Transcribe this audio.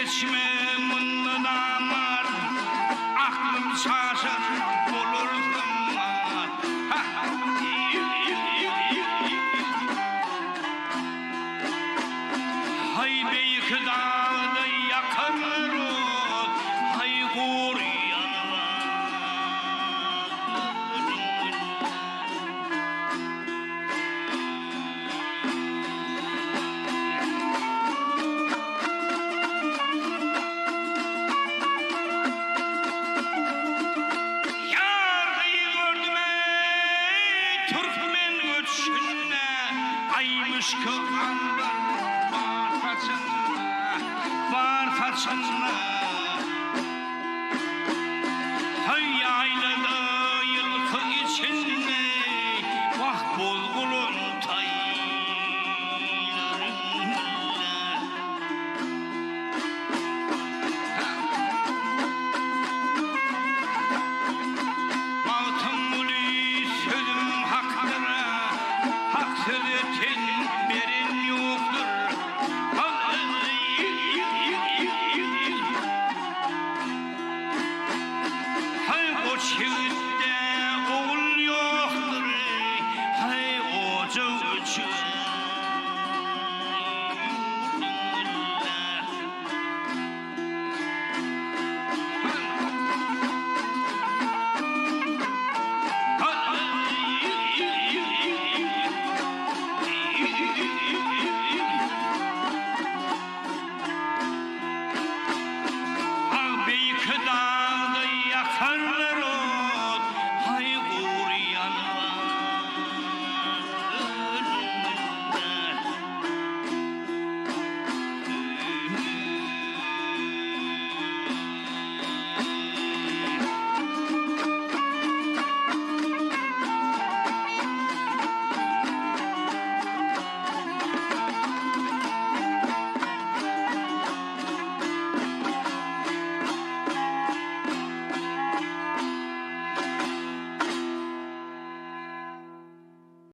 geçme mınlı damar, aklım şaşır bulur zaman. Hay beyki dağda yakar ot, hay gur aymış kıvamdır var saçında hay yaylalı yılkı içinde vah bulgulun taylarında altın muli sözüm haktır hak sözü berin yoktur. Hay o çiğitte oğul yoktur. Hay o çocuk